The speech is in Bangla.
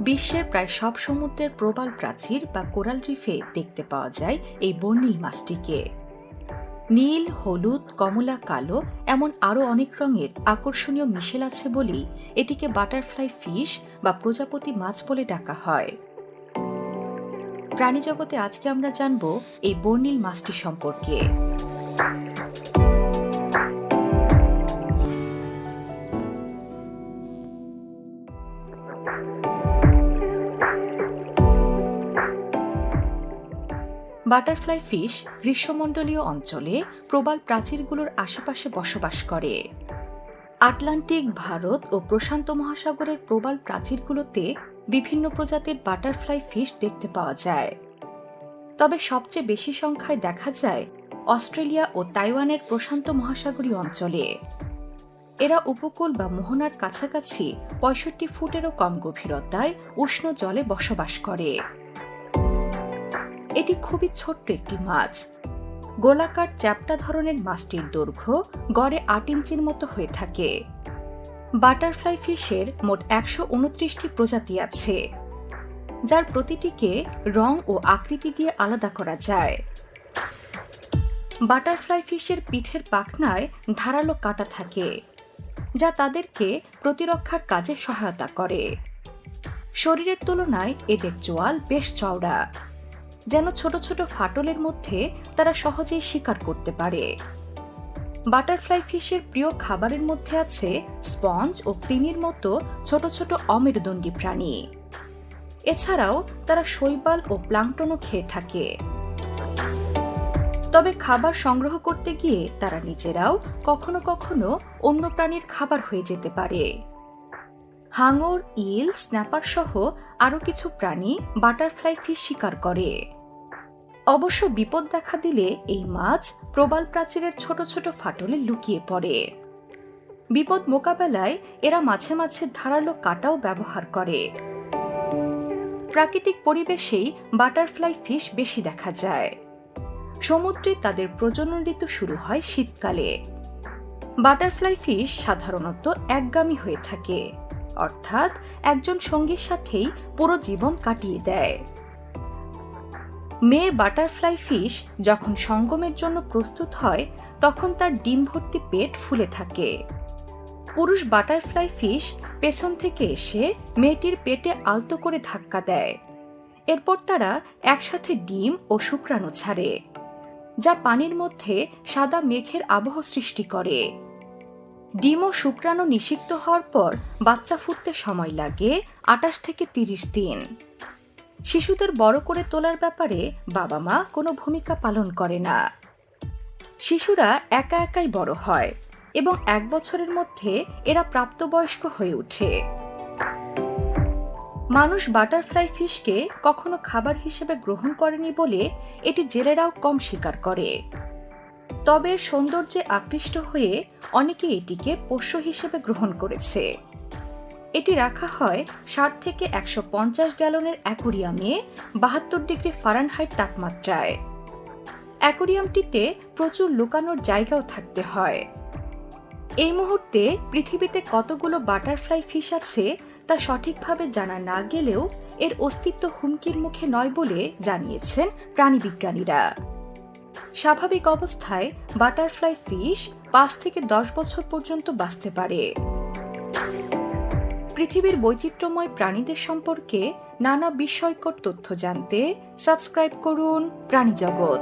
বিশ্বের প্রায় সব সমুদ্রের প্রবাল প্রাচীর বা কোরাল রিফে দেখতে পাওয়া যায় এই বর্ণিল মাছটিকে। নীল, হলুদ, কমলা, কালো এমন আরও অনেক রঙের আকর্ষণীয় মিশেল আছে বলেই এটিকে বাটারফ্লাই ফিশ বা প্রজাপতি মাছ বলে ডাকা হয়। প্রাণীজগতে আজকে আমরা জানব এই বর্ণিল মাছটি সম্পর্কে। বাটারফ্লাই ফিশ গ্রীষ্মমণ্ডলীয় অঞ্চলে প্রবাল প্রাচীরগুলোর আশেপাশে বসবাস করে। আটলান্টিক, ভারত ও প্রশান্ত মহাসাগরের প্রবাল প্রাচীরগুলোতে বিভিন্ন প্রজাতির বাটারফ্লাই ফিশ দেখতে পাওয়া যায়। তবে সবচেয়ে বেশি সংখ্যায় দেখা যায় অস্ট্রেলিয়া ও তাইওয়ানের প্রশান্ত মহাসাগরীয় অঞ্চলে। এরা উপকূল বা মোহনার কাছাকাছি ৬৫ ফুটেরও কম গভীরতায় উষ্ণ জলে বসবাস করে। এটি খুবই ছোট্ট একটি মাছ। গোলাকার চ্যাপ্টা ধরনের মাছটির দৈর্ঘ্য গড়ে ৮ ইঞ্চির মতো হয়ে থাকে। বাটারফ্লাই ফিশের মোট ১২৯টি প্রজাতি আছে, যার প্রতিটিকে রং ও আকৃতি দিয়ে আলাদা করা যায়। বাটারফ্লাই ফিশের পিঠের পাখনায় ধারালো কাঁটা থাকে, যা তাদেরকে প্রতিরক্ষার কাজে সহায়তা করে। শরীরের তুলনায় এদের চোয়াল বেশ চওড়া, যেন ছোট ছোট ফাটলের মধ্যে তারা সহজেই শিকার করতে পারে। বাটারফ্লাই ফিশের প্রিয় খাবারের মধ্যে আছে স্পঞ্জ ও কৃমির মতো ছোট ছোট অমেরুদণ্ডী প্রাণী। এছাড়াও তারা শৈবাল ও প্লাঙ্কটনও খেয়ে থাকে। তবে খাবার সংগ্রহ করতে গিয়ে তারা নিজেরাও কখনো কখনো অন্য প্রাণীর খাবার হয়ে যেতে পারে। হাঙর, ইল, স্ন্যাপার সহ আরও কিছু প্রাণী বাটারফ্লাই ফিশ শিকার করে। অবশ্য বিপদ দেখা দিলে এই মাছ প্রবাল প্রাচীরের ছোট ছোট ফাটলে লুকিয়ে পড়ে। বিপদ মোকাবেলায় এরা মাঝে মাঝে ধারালো কাঁটাও ব্যবহার করে। প্রাকৃতিক পরিবেশেই বাটারফ্লাই ফিশ বেশি দেখা যায়। সমুদ্রে তাদের প্রজনন ঋতু শুরু হয় শীতকালে। বাটারফ্লাই ফিশ সাধারণত একগামী হয়ে থাকে, অর্থাৎ একজন সঙ্গীর সাথেই পুরো জীবন কাটিয়ে দেয়। মেয়ে বাটারফ্লাই ফিশ যখন সঙ্গমের জন্য প্রস্তুত হয় তখন তার ডিম ভর্তি পেট ফুলে থাকে। পুরুষ বাটারফ্লাই ফিশ পেছন থেকে এসে মেয়েটির পেটে আলতো করে ধাক্কা দেয়। এরপর তারা একসাথে ডিম ও শুক্রাণু ছাড়ে, যা পানির মধ্যে সাদা মেঘের আবহ সৃষ্টি করে। ডিম ও শুক্রাণু নিষিক্ত হওয়ার পর বাচ্চা ফুটতে সময় লাগে ২৮ থেকে ৩০ দিন। শিশুদের বড় করে তোলার ব্যাপারে বাবা মা কোনো ভূমিকা পালন করে না। শিশুরা একা একাই বড় হয় এবং ১ বছরের মধ্যে এরা প্রাপ্তবয়স্ক হয়ে ওঠে। মানুষ বাটারফ্লাই ফিশকে কখনো খাবার হিসেবে গ্রহণ করেনি বলে এটি জেলেরাও কম শিকার করে। তবে সৌন্দর্যে আকৃষ্ট হয়ে অনেকে এটিকে পোষ্য হিসেবে গ্রহণ করেছে। এটি রাখা হয় ৬০ থেকে ১৫০ গ্যালনের অ্যাকোরিয়ামে ৭২ ডিগ্রি ফারেনহাইট তাপমাত্রায়। অ্যাকোরিয়ামটিতে প্রচুর লুকানোর জায়গাও থাকতে হয়। এই মুহূর্তে পৃথিবীতে কতগুলো বাটারফ্লাই ফিশ আছে তা সঠিকভাবে জানা না গেলেও এর অস্তিত্ব হুমকির মুখে নয় বলে জানিয়েছেন প্রাণীবিজ্ঞানীরা। স্বাভাবিক অবস্থায় বাটারফ্লাই ফিশ ৫ থেকে ১০ বছর পর্যন্ত বাঁচতে পারে। পৃথিবীর বৈচিত্র্যময় প্রাণীদের সম্পর্কে নানা বিস্ময়কর তথ্য জানতে সাবস্ক্রাইব করুন প্রাণীজগৎ।